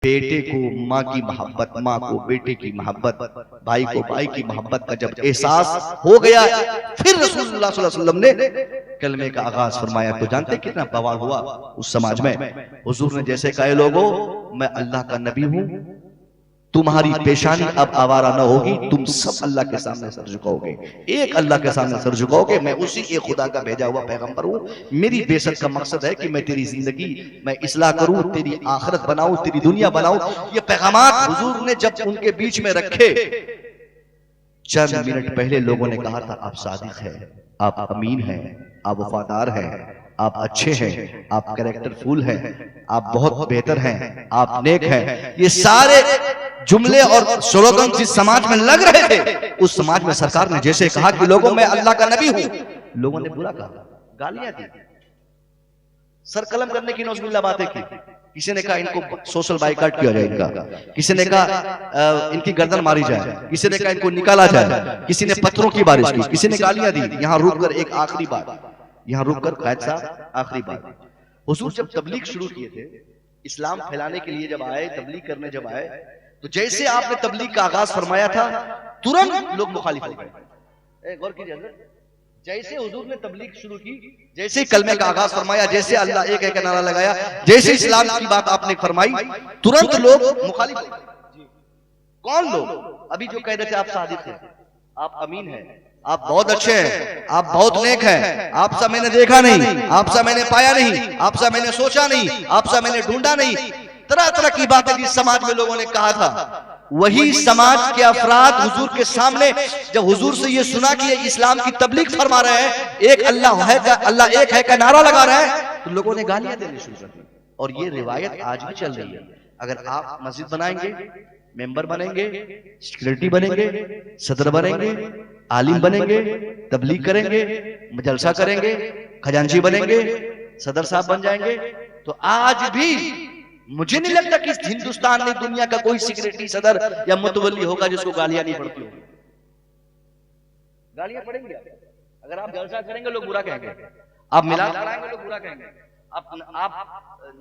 बेटे को माँ की मोहब्बत, माँ को बेटे की मोहब्बत, भाई को भाई की मोहब्बत का जब एहसास हो गया, फिर रसूलुल्लाह सल्लल्लाहु अलैहि वसल्लम ने कलमे का आगाज फरमाया। तो जानते कितना बवाल हुआ उस समाज में। हुजूर ने जैसे कहे, लोगों मैं अल्लाह का नबी हूं, तुम्हारी पेशानी अब आवारा न होगी, तुम सब अल्लाह के सामने सर झुकाओगे, एक अल्लाह के सामने सर झुकाओगे। मैं उसी एक खुदा का भेजा हुआ पैगंबर हूं। मेरी बेशक का मकसद है कि मैं तेरी जिंदगी मैं इस्लाह करूं, तेरी आखिरत बनाऊं, तेरी दुनिया बनाऊं। ये पैगामात हुजूर ने जब उनके बीच में रखे, चंद मिनट पहले लोगों ने कहा था आप सादिक हैं, आप अमीन हैं, आप वफादार हैं, आप अच्छे हैं, आप कैरेक्टरफुल हैं, आप बहुत बेहतर हैं, आप नेक हैं। ये सारे जुमले और स्लोगन जिस समाज में लग रहे थे, उस समाज में सरकार ने जैसे कहा कि लोगों मैं अल्लाह का नबी हूं, लोगों ने बुरा कहा, गालियां दी, सर कलम करने की नौजुबिल्ला बातें की। किसी ने कहा इनको सोशल बाइकाट किया जाए इनका, किसी ने कहा इनकी गर्दन मारी जाए, किसी ने कहा इनको निकाला जाए, किसी ने पत्थरों की बारिश की, किसी ने गालियां दी। यहां रुककर एक आखिरी बात, यहां रुककर कैद साहब आखिरी बात, हुजूर जब तबलीग शुरू किए थे, इस्लाम फैलाने के लिए जब आए, तबलीग करने जब आए, तो जैसे आपने तबलीग का आगाज फरमाया था, तुरंत लोग मुखालिफ हो गए। गौर कीजिए, जैसे हुजूर ने तबलीग शुरू की, जैसे कलमे का आगाज फरमाया, जैसे अल्लाह एक है का नारा लगाया, जैसे इस्लाम की बात आपने फरमाई, तुरंत लोग मुखालिफ हो गए। कौन लोग? अभी जो कह रहे थे आप सादिक हैं, आप अमीन हैं, आप बहुत अच्छे हैं, आप बहुत नेक हैं, आपसा मैंने देखा नहीं, आपसा मैंने पाया नहीं, आपसा मैंने सोचा नहीं, आपसा मैंने ढूंढा नहीं, तरह तरह की बातें जिस समाज में लोगों ने कहा था, वही समाज के अफराद हुजूर के सामने जब हुजूर से ये सुना कि ये इस्लाम की तबलीग फरमा रहे हैं, एक अल्लाह है का, अल्लाह एक है का नारा लगा रहे हैं, तो लोगों ने गालियां देनी शुरू कर दी। और ये रिवायत आज भी चल रही है। अगर आप मस्जिद बनाएंगे, मेंबर बनेंगे, सिक्योरिटी बनेंगे, सदर बनेंगे, आलिम बनेंगे, तबलीग करेंगे, जलसा करेंगे, खजांची बनेंगे, सदर साहब बन जाएंगे, तो आज भी मुझे नहीं लगता कि हिंदुस्तान में दुनिया का कोई सिक्योरिटी सदर या मुतवल्ली होगा जिसको गालियां नहीं पड़ती होगी। गालियां पड़ेंगी। अगर आप जलसा करेंगे लोग बुरा कहेंगे, आप मिलाद कराएंगे लोग बुरा कहेंगे, आप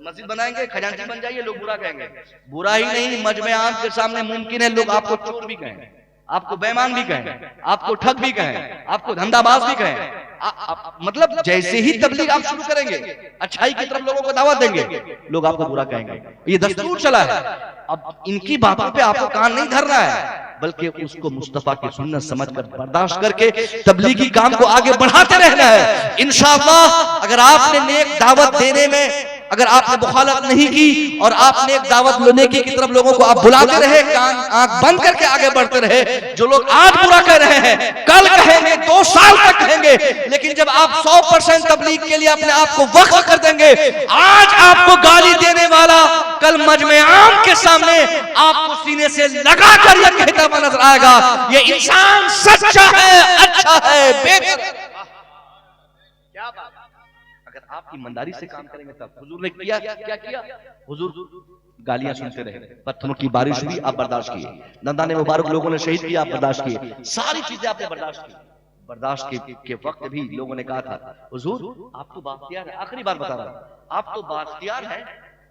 मस्जिद बनाएंगे, खजांची बन जाइए, लोग बुरा कहेंगे। बुरा ही नहीं, मजमे आम के सामने मुमकिन है लोग आपको चोर भी कहें, आपको बेईमान भी कहें, आपको ठग भी कहें, आपको धंधाबाज भी कहें। मतलब जैसे ही तबलीग आप शुरू करेंगे, अच्छाई की तरफ लोगों को दावत देंगे, लोग आपको बुरा कहेंगे। ये दस्तूर चला है। अब इनकी बातों पे आपको कान नहीं धरना है, बल्कि उसको मुस्तफा की सुन्नत समझकर बर्दाश्त करके तबलीगी काम को आगे बढ़ाते रहना है। इंशाअल्लाह अगर आपने नेक दावत देने में, अगर आपने मुखालफत नहीं की और आपने एक दावत लेने की तरफ लोगों को आप बुलाते रहे, कान आंख बंद करके आगे बढ़ते रहे, जो लोग आज बुरा कह रहे हैं कल कहेंगे, 2 साल तक कहेंगे, लेकिन जब आप 100% तबलीग के लिए अपने आप को वक्फ कर देंगे, आज आपको गाली देने वाला कल मजमे आम के सामने आपको सीने से लगाकर यह कहता हुआ नजर आएगा, ये इंसान सच्चा है, अच्छा है, बेहतर है। क्या बात। अगर आप ईमानदारी से काम करेंगे तब। हुजूर ने किया क्या किया? हुजूर गालियां सुनते रहे, पत्थरों की बारिश हुई, आप बर्दाश्त किए, दंदाने मुबारक लोगों ने शहीद किया, आप बर्दाश्त किए, सारी चीजें आपने बर्दाश्त की। बर्दाश्त के वक्त भी लोगों ने कहा था हुजूर आप तो बाख्तियार है, आखिरी बार बता रहा हूं, आप तो बाख्तियार हैं,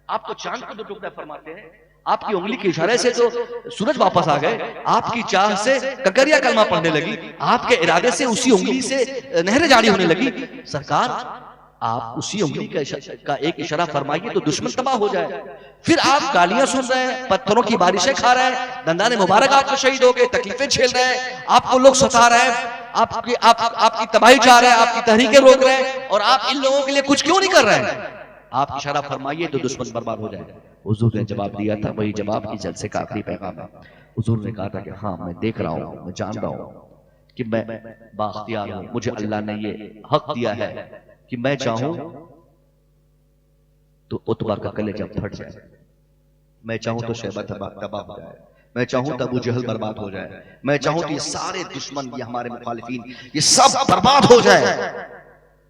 आप तो चांद को 2 टुकड़ा फरमाते हैं, आपकी उंगली के इशारे से तो सूरज वापस आ गए, आपकी चाह से ककरिया कलमा पढ़ने लगी, आपके इरादे से उसी उंगली से नहरें जारी होने लगी। सरकार आप उसी उंगली का एक इशारा फरमाइए तो दुश्मन तबाह हो जाए। फिर आप गालियां सुन रहे हैं, पत्थरों की बारिशें खा रहे हैं, दंदाने मुबारक आपको शहीद हो गए, तकलीफें झेल रहे हैं, आपको लोग सता रहे हैं, आपकी तबाही चाह रहे हैं, आपकी तहरीकें रोक रहे हैं, और आप इन लोगों के लिए कुछ क्यों नहीं कर रहे हैं? आप इशारा फरमाइए तो दुश्मन बर्बाद हो जाए। हुजूर ने जवाब दिया था, वही जवाब की जलसे का आखिरी पैगाम है। हुजूर ने कहा था कि हाँ मैं देख रहा हूँ, मैं जान रहा हूँ कि मैं बाख्तियार हूँ, मुझे अल्लाह ने ये हक दिया है कि मैं चाहूं तो उतबा का कलेजा फट जाए, मैं चाहूं तो शैबा तबाह हो जाए, मैं चाहूं तो अबू जहल बर्बाद हो जाए, मैं चाहूं तो ये सारे दुश्मन, ये हमारे मुखालिफिन, ये सब बर्बाद हो जाए,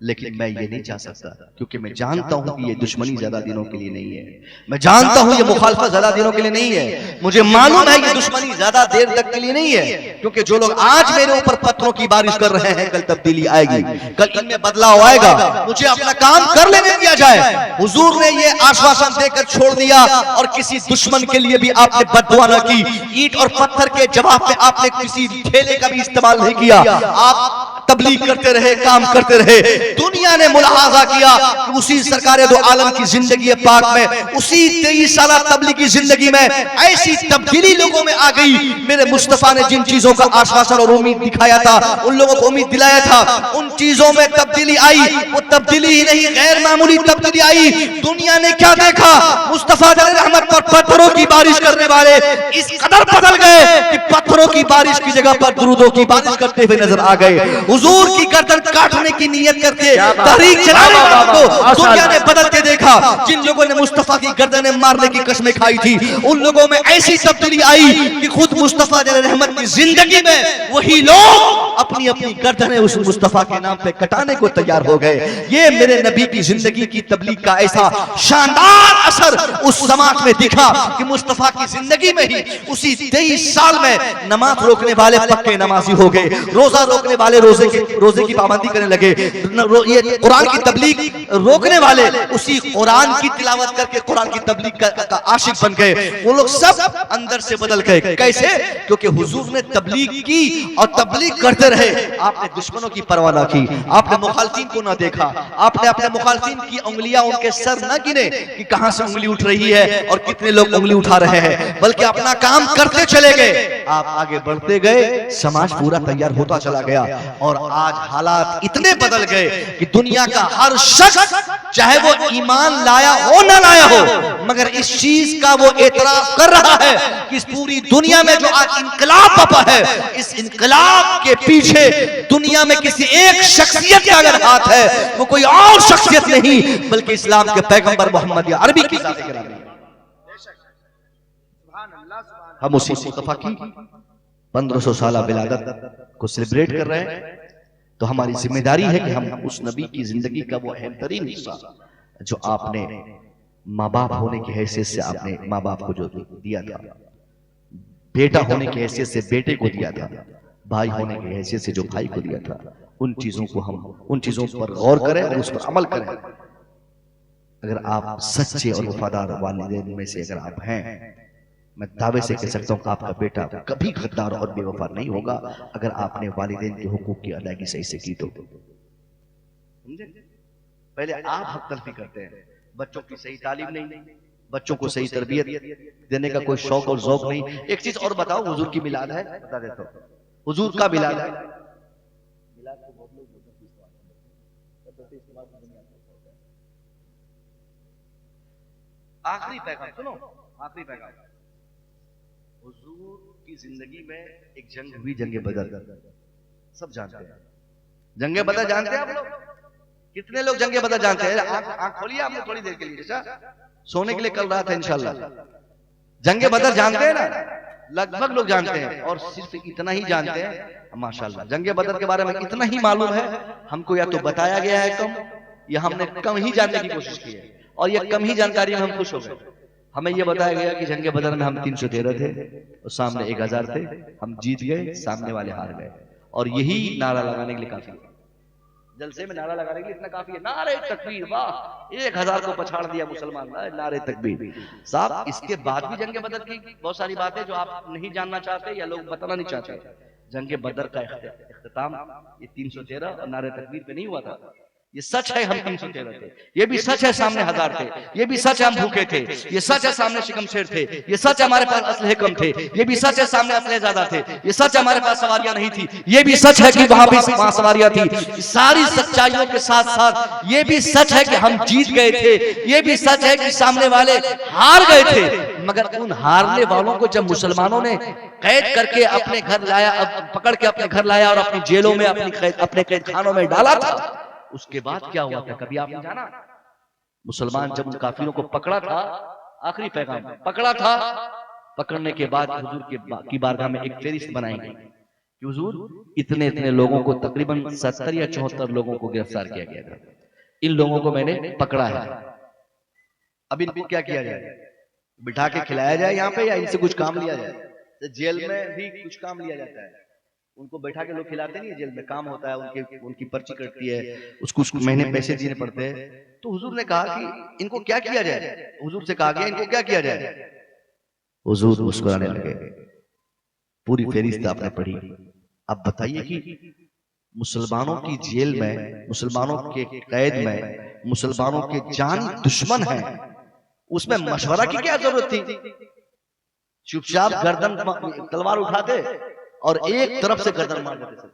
लेकिन मैं ये नहीं चाह सकता, क्योंकि मैं जानता हूं कि ये दुश्मनी ज्यादा दिनों के लिए नहीं है, मैं जानता हूं ये मुखालफत ज्यादा दिनों के लिए नहीं है। मुझे मालूम है कि दुश्मनी ज्यादा देर तक के लिए नहीं है, क्योंकि जो लोग आज मेरे ऊपर पत्थरों की बारिश कर रहे हैं, कल तब्दीली आएगी, कल इनमें बदलाव आएगा। मुझे अपना काम कर लेने दिया जाए। हुजूर ने ये आश्वासन देकर छोड़ दिया, और किसी दुश्मन के लिए भी आपने बददुआ न की। ईंट और पत्थर के जवाब में आपने किसी ठेले का भी इस्तेमाल नहीं किया। आप तबलीग करते रहे, काम करते रहे। दुनिया ने मुलाहाजा किया कि उसी सरकार दो आलम की जिंदगी पाक में, उसी 23 साल तबलीगी जिंदगी में ऐसी तब्दीली लोगों में आ गई। मेरे मुस्तफा ने जिन चीजों का आश्वासन और उम्मीद दिखाया था, उन लोगों को उम्मीद दिलाया था, उन चीजों में तब्दीली आई। वो तब्दीली ही नहीं, गैर मामूली तब्दीली आई। दुनिया ने क्या देखा? मुस्तफा रहमत पर पत्थरों की बारिश करने वाले इस कदर बदल गए कि पत्थरों की बारिश की जगह पर दुरूदों की बारिश करते हुए नजर आ गए। हुजूर की गर्दन काटने की नियत करके तहरीक चलाने वालों को दुनिया ने बदल के देखा। जिन लोगों ने मुस्तफा की गर्दनें मारने की कसमें खाई थी, उन लोगों में ऐसी तब्दीली आई कि खुद मुस्तफा रहमत की जिंदगी में वही लोग अपनी अपनी गर्दनें उस मुस्तफा के नाम पे कटाने को तैयार हो गए। ये मेरे नबी की जिंदगी की तबलीग का ऐसा शानदार असर उस समाज में दिखा कि मुस्तफा की जिंदगी में ही उसी 23 साल में नमाज रोकने वाले पक्के नमाजी हो गए, रोजा रोकने वाले रोजे की पाबंदी करने लगे, ये कुरान की तबलीग रोकने वाले उसी कुरान की तिलावत करके कुरान की तबलीग का आशिक बन गए। वो लोग सब अंदर से बदल गए। कैसे? क्योंकि हुजूर ने तबलीग की और तबलीग करते रहे। आपने दुश्मनों की परवाह ना की, आपने मुखालिफिन को ना देखा, आपने अपने मुखालिफिन की उंगलियां उनके सर न गिने कि कहां से उंगली उठ रही है और कितने लोग उंगली उठा रहे हैं, बल्कि अपना काम करते चले गए। आप आगे बढ़ते गए, समाज पूरा तैयार होता चला गया, और आज हालात इतने बदल गए कि दुनिया का हर शख्स, चाहे वो ईमान लाया हो ना लाया हो, मगर इस चीज का वो एतराफ कर रहा है कि इस पूरी दुनिया में जो आज इनकलाब बपा है, इस इनकलाब के पीछे दुनिया में किसी एक शख्सियत का अगर हाथ है, वो कोई और शख्सियत नहीं बल्कि इस्लाम के पैगंबर मोहम्मद अरबी की जात गिरामी। हम उसी मुस्तफा की 1500 साल विलादत को सेलिब्रेट कर रहे हैं, तो हमारी जिम्मेदारी है कि हम उस नबी की जिंदगी का वो अहम तरीन हिस्सा जो आपने माँ बाप होने की हैसियत से आपने माँ बाप को जो दिया था, बेटा होने की हैसियत से बेटे को दिया था, भाई होने की हैसियत से जो भाई को दिया था, उन चीजों को हम उन चीजों पर गौर करें और उस पर अमल करें। अगर आप सच्चे और वफादार वालिदैन में से अगर आप हैं, मैं दावे से कह सकता हूं आपका बेटा कभी गद्दार और बेवफा नहीं होगा अगर आपने वालिदैन के हुकूक की अदायगी सही से की तो। समझे? पहले आप हक तलफी करते हैं, बच्चों की सही तालीम नहीं, बच्चों को सही तरबियत देने का कोई शौक और ज़ौक नहीं। एक चीज और बताओ, हुजूर की मिलाद है, बता देता हूं, हुजूर का मिलाद है, आखिरी पैगाम सुनो, आखिरी पैगाम। हुजूर की जिंदगी में एक जंग हुई, जंगे बदर, सब जानते हैं। जंगे बदर जानते हैं आप लोग? कितने लोग जंगे बदर जानते हैं? आंख खोलिए आपने थोड़ी देर के लिए, सोने के लिए कल रात है इंशाल्लाह। जंगे बदर जानते हैं ना? लगभग लोग जानते हैं, और सिर्फ इतना ही जानते हैं माशाल्लाह। जंगे बदर के बारे में इतना ही मालूम है हमको, या तो बताया गया है कम, या हमने कम ही जानने की कोशिश की है, और ये कम ही जानकारी में हम खुश हो गए। हमें यह बताया गया कि जंगे बदर में हम 313 थे और सामने 1000 थे, हम जीत गए, सामने वाले हार गए, और यही नारा लगाने के लिए काफी है। जलसे में नारा लगाने के लिए इतना काफी है, नारे तकबीर, वाह 1000 को पछाड़ दिया मुसलमान, नारे तकबीर साहब। इसके बाद भी जंगे बदर की बहुत सारी बातें जो आप नहीं जानना चाहते या लोग बताना नहीं चाहते। जंगे बदर का इख्तिताम ये 313 और नारे तकबीर पे नहीं हुआ था। ये सच है हम 313 थे, ये भी सच है सामने 1000 थे, ये भी सच है हम भूखे थे, ये सच है सामने शिकमशेर थे, ये सच है हमारे पास असलहे कम थे, ये भी सच है सामने असलहे ज्यादा थे, ये सच है हमारे पास सवारियां नहीं थी, ये भी सच है कि वहां भी वहां सवारियां थी। सारी सच्चाइयों के साथ साथ ये भी सच है कि हम जीत गए थे, ये भी सच है कि सामने वाले हार गए थे। मगर उन हारने वालों को जब मुसलमानों ने कैद करके अपने घर लाया, पकड़ के अपने घर लाया और अपनी जेलों में अपने कैद खानों में डाला था, उसके बाद क्या हुआ था कभी आपने जाना? मुसलमान जब उन काफिरों को पकड़ा था, आखिरी पैगाम पकड़ा था, पकड़ने के बाद हुजूर की बारगाह में एक फेरिस्त बनाई गई कि हुजूर इतने इतने लोगों को, तकरीबन 70 या 74 लोगों को गिरफ्तार किया गया था, इन लोगों को मैंने पकड़ा है, अब इनको क्या किया जाए? बिठा के खिलाया जाए यहाँ पे या इनसे कुछ काम लिया जाए? तो जेल में भी कुछ काम लिया जाता है, उनको बैठा के लोग खिलाते नहीं है, जेल में काम होता है, उनकी पर्ची कटती है, उसको कुछ महीने पैसे देने पड़ते हैं। तो हुजूर ने कहा कि इनको क्या किया जाए? हुजूर से कहा गया इनको क्या किया जाए? हुजूर मुस्कुराने लगे। पूरी फेरिस्त आपने पढ़ी। अब बताइए कि मुसलमानों की जेल में, मुसलमानों के कैद में, मुसलमानों के जानी दुश्मन हैं, उसमें मशवरा की क्या जरूरत थी? चुपचाप गर्दन तलवार उठाते और एक तरफ से गर्दन मार देते।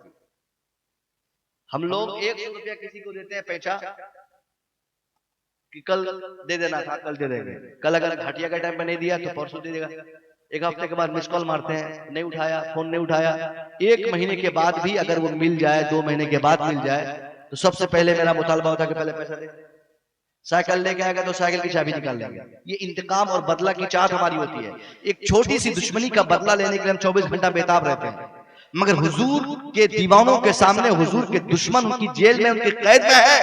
हम लोग 100 रुपया किसी को देते हैं पैसा कि कल दे देना था, कल दे देंगे, कल अगर घाटिया का टाइम में नहीं दिया तो परसों दे देगा। एक हफ्ते के बाद मिस कॉल मारते हैं, नहीं उठाया, फोन नहीं उठाया। 1 महीने के बाद भी अगर वो मिल जाए, 2 महीने के बाद मिल जाए, तो सबसे पहले मेरा मुतालबा होता है कि पहले पैसा दे। साइकिल लेके आएगा तो साइकिल की चाबी निकाल लेंगे। ये इंतकाम और बदला की चाहत हमारी होती है। एक छोटी सी दुश्मनी का बदला लेने के लिए हम 24 घंटा बेताब रहते हैं, मगर हुजूर के दीवानों के सामने हुजूर के दुश्मन उनकी जेल में, उनके कैद में है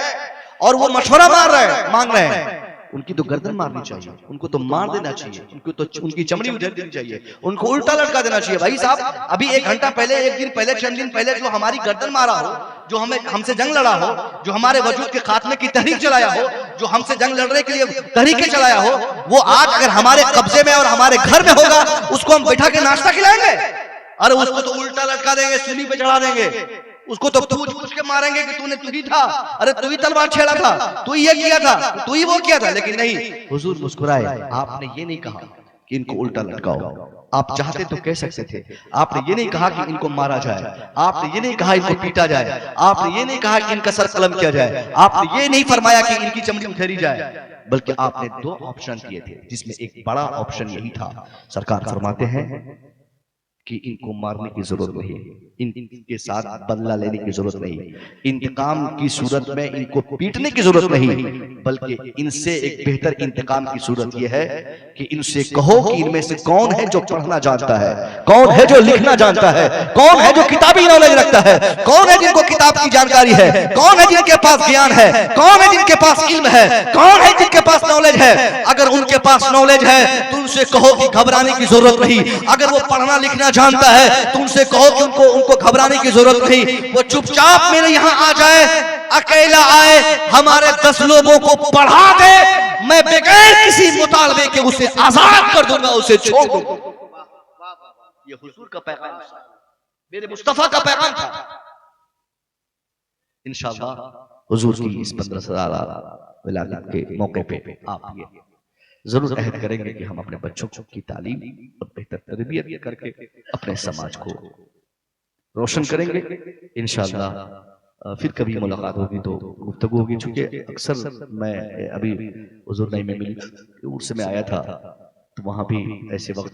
और वो मशवरा मांग रहे हैं। उनकी तो गर्दन मारनी चाहिए, उनको तो मार देना चाहिए, उनको तो उनकी चमड़ी उधेड़ देनी चाहिए, उनको उल्टा लटका देना चाहिए। भाई साहब, अभी 1 घंटा पहले, 1 दिन पहले, 3 दिन पहले जो हमारी गर्दन मारा हो, जो हमसे जंग लड़ा हो, जो हमारे वजूद के खात्मे की तहरीक चलाया हो, जो हमसे जंग लड़ने के लिए तहरीकें चलाया हो, वो आज अगर हमारे कब्जे में और हमारे घर में होगा, उसको हम बैठा के नाश्ता खिलाएंगे? अरे उसको तो उल्टा लटका देंगे, सूली पे चढ़ा देंगे, उसको तो पूछ के मारेंगे कि तू ही था, अरे तू ही तलवार छेड़ा था, तू ये किया था, तू ही वो किया था। लेकिन नहीं, हुजूर मुस्कुराए। आपने ये नहीं कहा कि इनको उल्टा लटकाओ, आप चाहते तो कह सकते थे। आपने ये नहीं कहा कि इनको मारा जाए, आपने ये नहीं कहा इनको पीटा जाए, आपने ये नहीं कहा कि इनका सर कलम किया जाए, आपने ये नहीं फरमाया कि इनकी चमड़ी उठेरी जाए, बल्कि आपने 2 ऑप्शन दिए थे, जिसमें एक बड़ा ऑप्शन यही था। सरकार फरमाते हैं कि इनको मारने की जरूरत नहीं, इनके साथ बदला लेने की जरूरत नहीं, इंतकाम की सूरत में इनको पीटने की जरूरत नहीं, बल्कि इनसे एक बेहतर इंतकाम की सूरत यह है कि इनसे कहो कि इनमें से कौन है जो पढ़ना जानता है, कौन है जो लिखना जानता है, कौन है जो किताबी नॉलेज रखता है, कौन है जिनको किताब की जानकारी है, कौन है जिनके पास ज्ञान है, कौन है जिनके पास इल्म है, कौन है जिनके पास नॉलेज है। अगर उनके पास नॉलेज है तो उनसे कहो कि घबराने की जरूरत नहीं, अगर वो पढ़ना लिखना जानता है तो उनसे कहो कि उनको घबराने की जरूरत नहीं, वो चुपचाप मेरे यहाँ आ जाए, अकेला आए, हमारे 10 लोगों को पढ़ा दे, मैं बगैर किसी मुतालबे के उसे आजाद कर दूंगा, उसे छोड़ दूंगा। ये हुजूर का पैगाम था, मेरे मुस्तफा का पैगाम था। इंशाअल्लाह हुजूर की इस 15 साल विलादत के मौके पे आप ये जरूर अहद करेंगे कि हम अपने बच्चों की तालीम और बेहतर तरबियत करके अपने समाज को रोशन करेंगे। इंशाअल्लाह फिर कभी मुलाकात होगी तो गुफ्तगू होगी। चूंकि अक्सर मैं अभी हुजूर नहीं में मिली, उर्स में आया था, तो वहां भी ऐसे वक्त